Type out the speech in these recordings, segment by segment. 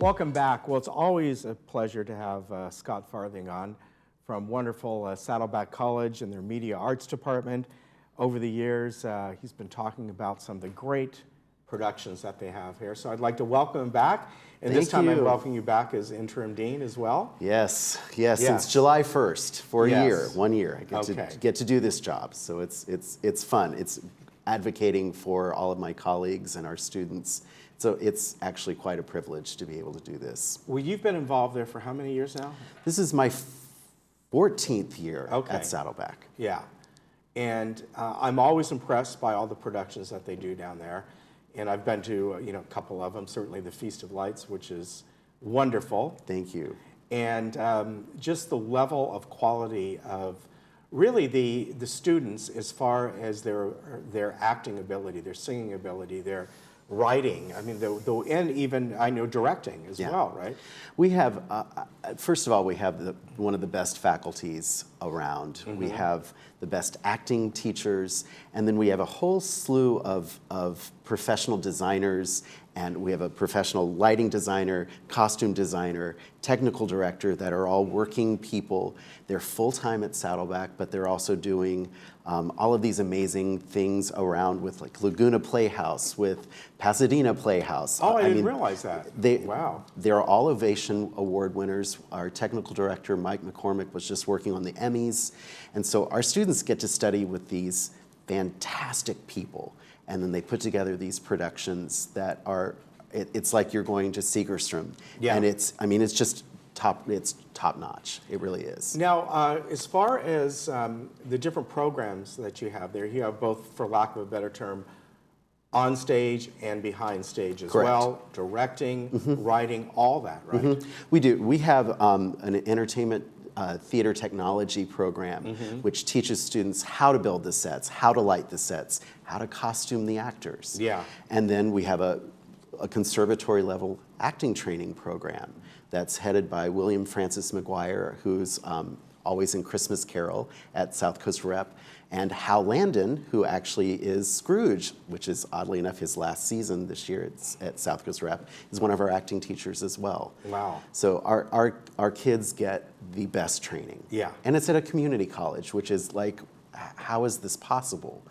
Welcome back. Well, it's always a pleasure to have Scott Farthing on from wonderful Saddleback College and their Media Arts Department. Over the years, he's been talking about some of the great productions that they have here. So I'd like to welcome him back. And this time I'm welcoming you back as interim dean as well. Yes. Since July 1st for a year, 1 year. I get to do this job. So it's fun. It's advocating for all of my colleagues and our students. So it's actually quite a privilege to be able to do this. Well, you've been involved there for how many years now? This is my 14th year at Saddleback. Yeah. And I'm always impressed by all the productions that they do down there. And I've been to a couple of them, certainly the Feast of Lights, which is wonderful. Thank you. And just the level of quality of really the students as far as their acting ability, their singing ability, their writing, I mean, and even, I know, directing as well, right? We have, first of all, we have one of the best faculties around. Mm-hmm. We have the best acting teachers, and then we have a whole slew of professional designers, and we have a professional lighting designer, costume designer, technical director that are all working people. They're full-time at Saddleback, but they're also doing all of these amazing things around with like Laguna Playhouse, with Pasadena Playhouse. Oh, I didn't realize that. Wow. They're all Ovation Award winners. Our technical director, Mike McCormick, was just working on the Emmys. And so our students get to study with these fantastic people. And then they put together these productions that are, it's like you're going to Segerstrom. Yeah. And it's just top notch. It really is. Now, as far as the different programs that you have there, you have both, for lack of a better term, on stage and behind stage as well, directing, writing, all that, right? We do. We have an entertainment theater technology program, which teaches students how to build the sets, how to light the sets, how to costume the actors. Yeah. And then we have a conservatory level acting training program that's headed by William Francis McGuire, who's always in Christmas Carol at South Coast Rep, and Hal Landon, who actually is Scrooge, which is oddly enough his last season this year at South Coast Rep, is one of our acting teachers as well. Wow. So our kids get the best training. Yeah. And it's at a community college, which is like, how is this possible?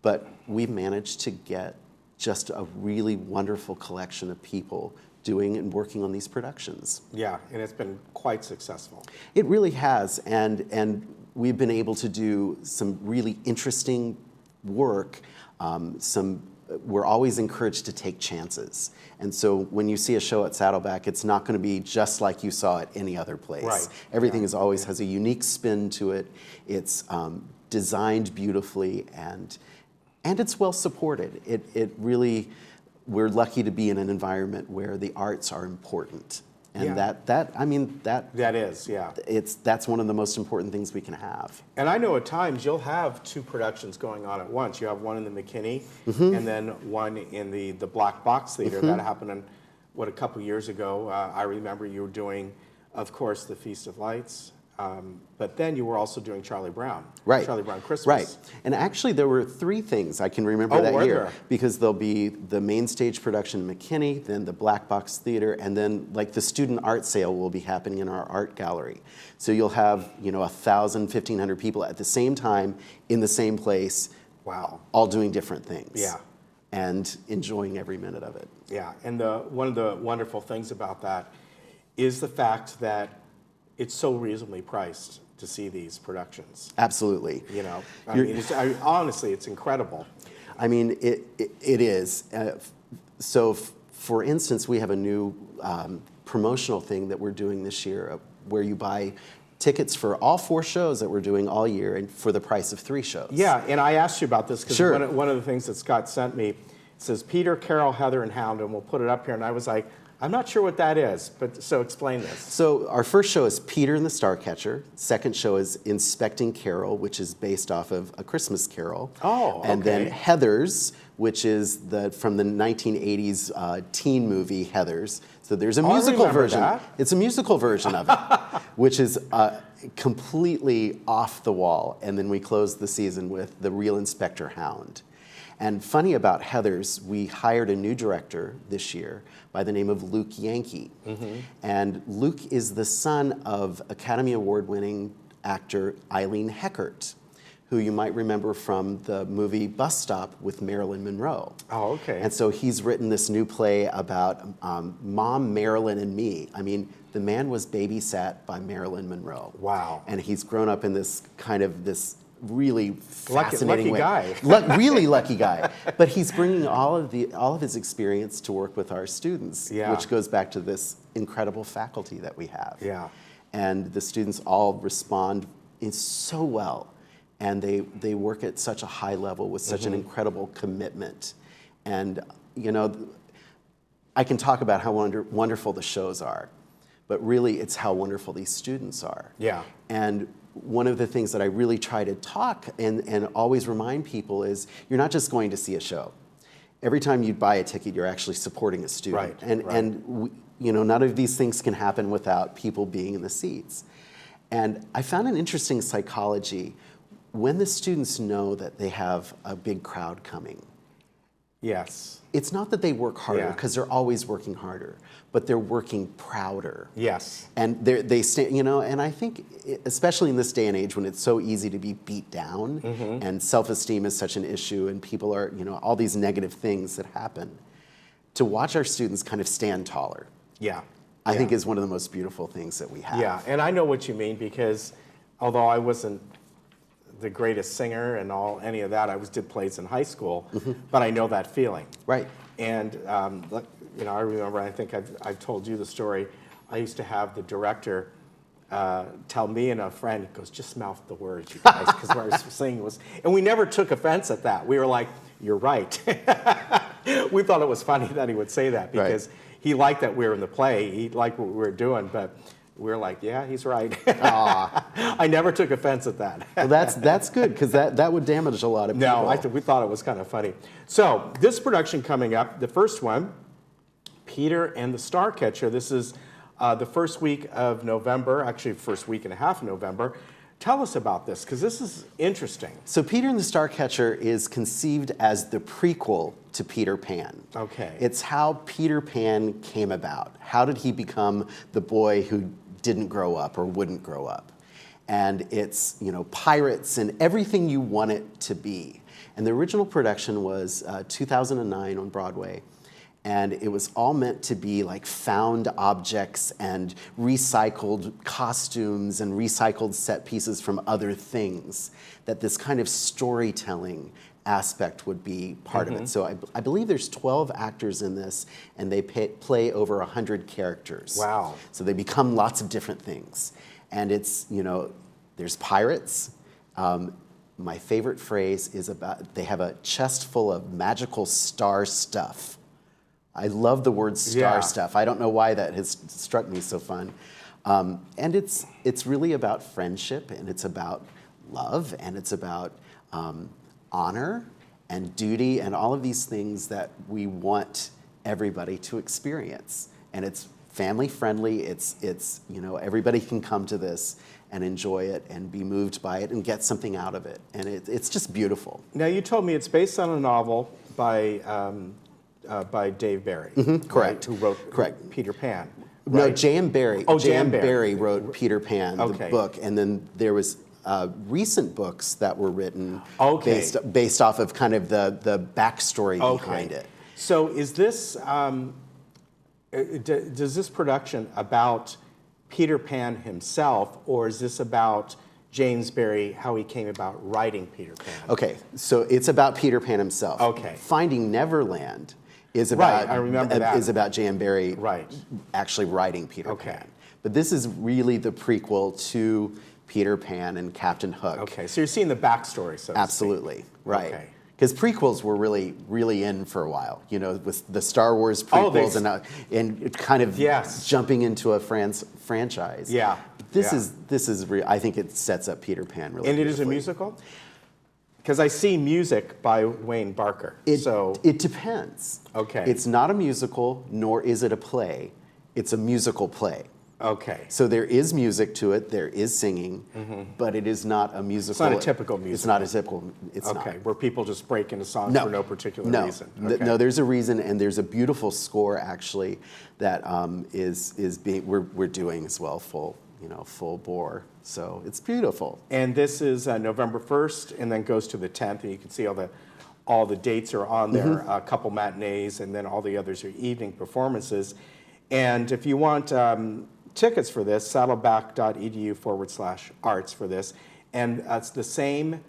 But we've managed to get just a really wonderful collection of people doing and working on these productions. Yeah, and it's been quite successful. It really has, and we've been able to do some really interesting work. We're always encouraged to take chances. And so when you see a show at Saddleback, it's not going to be just like you saw at any other place. Right. Everything is always has a unique spin to it. It's designed beautifully, and it's well supported. It really, we're lucky to be in an environment where the arts are important. And that is, yeah. That's one of the most important things we can have. And I know at times you'll have two productions going on at once. You have one in the McKinney and then one in the Black Box Theater. That happened a couple years ago. I remember you were doing, of course, the Feast of Lights. But then you were also doing Charlie Brown. Right. Charlie Brown Christmas. Right. And actually there were three things I can remember that year. Because there'll be the main stage production in McKinney, then the Black Box Theater, and then like the student art sale will be happening in our art gallery. So you'll have, 1,000, 1,500 people at the same time in the same place. Wow. All doing different things. Yeah. And enjoying every minute of it. Yeah. And one of the wonderful things about that is the fact that it's so reasonably priced to see these productions. Absolutely. Honestly, it's incredible. I mean, it is. So, for instance, we have a new promotional thing that we're doing this year where you buy tickets for all 4 shows that we're doing all year and for the price of 3 shows. Yeah, and I asked you about this because one of the things that Scott sent me says Peter, Carol, Heather, and Hound, and we'll put it up here, and I was like, I'm not sure what that is, but so explain this. So our first show is Peter and the Starcatcher. Second show is Inspecting Carol, which is based off of A Christmas Carol. Oh, okay. And then Heathers, which is from the 1980s teen movie Heathers. So there's a musical version. That. It's a musical version of it, which is completely off the wall. And then we close the season with The Real Inspector Hound. And funny about Heather's, we hired a new director this year by the name of Luke Yankee. And Luke is the son of Academy Award-winning actor Eileen Heckert, who you might remember from the movie Bus Stop with Marilyn Monroe. Oh, okay. And so he's written this new play about Mom, Marilyn, and me. I mean, the man was babysat by Marilyn Monroe. Wow. And he's grown up in this kind of this really fascinating lucky way. guy. Really lucky guy. But he's bringing all of his experience to work with our students, which goes back to this incredible faculty that we have. Yeah. And the students all respond so well. And they work at such a high level with such an incredible commitment. And, you know, I can talk about how wonderful the shows are, but really it's how wonderful these students are. Yeah. And one of the things that I really try to talk and always remind people is you're not just going to see a show. Every time you buy a ticket, you're actually supporting a student. Right. And you know, none of these things can happen without people being in the seats. And I found an interesting psychology when the students know that they have a big crowd coming. Yes. It's not that they work harder, because they're always working harder, but they're working prouder. Yes. And they stand, you know, and I think, especially in this day and age when it's so easy to be beat down, and self-esteem is such an issue, and people are, you know, all these negative things that happen, to watch our students kind of stand taller. Yeah. I think is one of the most beautiful things that we have. Yeah, and I know what you mean, because although I wasn't the greatest singer and any of that, I did plays in high school, but I know that feeling. Right. And you know, I remember, I think I've told you the story. I used to have the director tell me and a friend, he goes, just mouth the words, you guys, because what I was singing was, and we never took offense at that. We were like, you're right. We thought it was funny that he would say that, because he liked that we were in the play. He liked what we were doing, but we were like, yeah, he's right. I never took offense at that. Well, that's good, because that would damage a lot of people. No, we thought it was kind of funny. So this production coming up, the first one, Peter and the Starcatcher. This is the first week of November, actually first week and a half of November. Tell us about this, because this is interesting. So Peter and the Starcatcher is conceived as the prequel to Peter Pan. Okay. It's how Peter Pan came about. How did he become the boy who didn't grow up or wouldn't grow up? And it's, you know, pirates and everything you want it to be. And the original production was 2009 on Broadway. And it was all meant to be like found objects and recycled costumes and recycled set pieces from other things, that this kind of storytelling aspect would be part of it. So I believe there's 12 actors in this, and they play over 100 characters. Wow. So they become lots of different things. And it's, you know, there's pirates. My favorite phrase is about, they have a chest full of magical star stuff. I love the word star stuff. I don't know why that has struck me so fun. And it's really about friendship, and it's about love, and it's about honor and duty and all of these things that we want everybody to experience. And it's family friendly. It's you know, everybody can come to this and enjoy it and be moved by it and get something out of it. And it's just beautiful. Now, you told me it's based on a novel by Dave Barry. Correct. Right, who wrote Peter Pan. Right? No, J.M. Barry. Oh, J.M. Barry wrote Peter Pan, the book, and then there was recent books that were written based off of kind of the backstory behind it. So is this, does this production about Peter Pan himself, or is this about James Barry, how he came about writing Peter Pan? Okay, so it's about Peter Pan himself. Okay. Finding Neverland is about, I remember that. Is about J.M. Barry Right. actually writing Peter Pan. But this is really the prequel to Peter Pan and Captain Hook. Okay, so you're seeing the backstory, so to Absolutely, speak. right. Okay. Because prequels were really in for a while, you know, with the Star Wars prequels and kind of jumping into a franchise. Yeah. This is real. I think it sets up Peter Pan really. And it is a musical? Because I see music by Wayne Barker. It depends. Okay. It's not a musical, nor is it a play. It's a musical play. Okay. So there is music to it, there is singing, but it is not a musical. It's not a typical musical. It's not a typical, it's okay, not. where people just break into songs for no particular reason. Okay. No, there's a reason, and there's a beautiful score actually that is being, we're doing as well, full bore. So it's beautiful. And this is November 1st, and then goes to the 10th, and you can see all the dates are on there, a couple matinees, and then all the others are evening performances. And if you want tickets for this, saddleback.edu/arts for this. And it's the same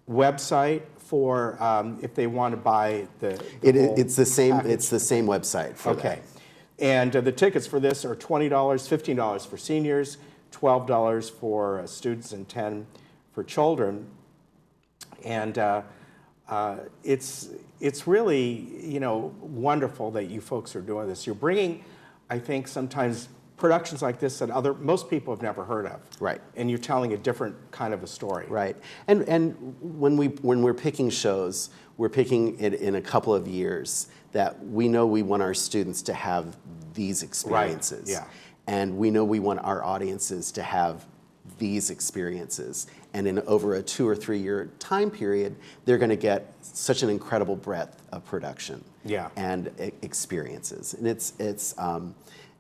website for if they want to buy it's the same package. It's the same website for that. And the tickets for this are $20, $15 for seniors, $12 for students, and $10 for children. And it's really wonderful that you folks are doing this. You're bringing, I think, sometimes productions like this that most people have never heard of. Right. And you're telling a different kind of a story. Right. And when we're picking shows, we're picking it in a couple of years that we know we want our students to have these experiences. Right. Yeah. And we know we want our audiences to have these experiences. And in over a 2 or 3 year time period, they're going to get such an incredible breadth of production and experiences. And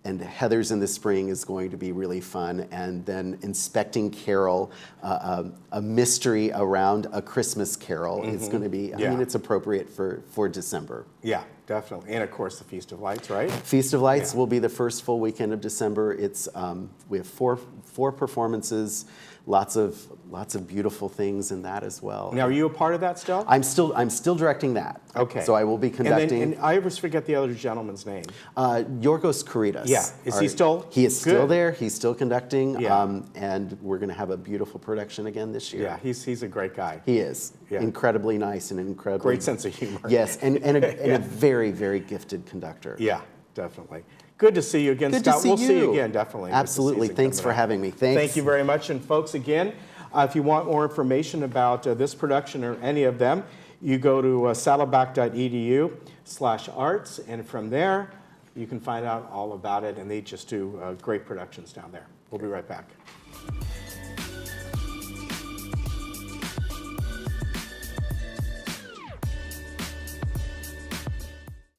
and Heather's in the spring is going to be really fun. And then Inspecting Carol, a mystery around a Christmas Carol is going to be, I mean, it's appropriate for December. Yeah, definitely. And of course, the Feast of Lights, right? Feast of Lights will be the first full weekend of December. It's we have four performances, lots of beautiful things in that as well. Now, are you a part of that still? I'm still directing that. Okay. So I will be conducting. And I always forget the other gentleman's name. Yorgos Karitas. Yeah. Is he still? He is still there. He's still conducting. Yeah. And we're going to have a beautiful production again this year. Yeah, he's a great guy. He is. Yeah. Incredibly nice and incredibly. Great sense of humor. Yes, and a very, very gifted conductor. Yeah, definitely. Good to see you again, Good Scott. to see we'll you. see you again, definitely. Absolutely. Thanks for having me. Thanks. Thank you very much. And folks, again, if you want more information about this production or any of them, you go to saddleback.edu/arts, and from there, you can find out all about it. And they just do great productions down there. We'll be right back.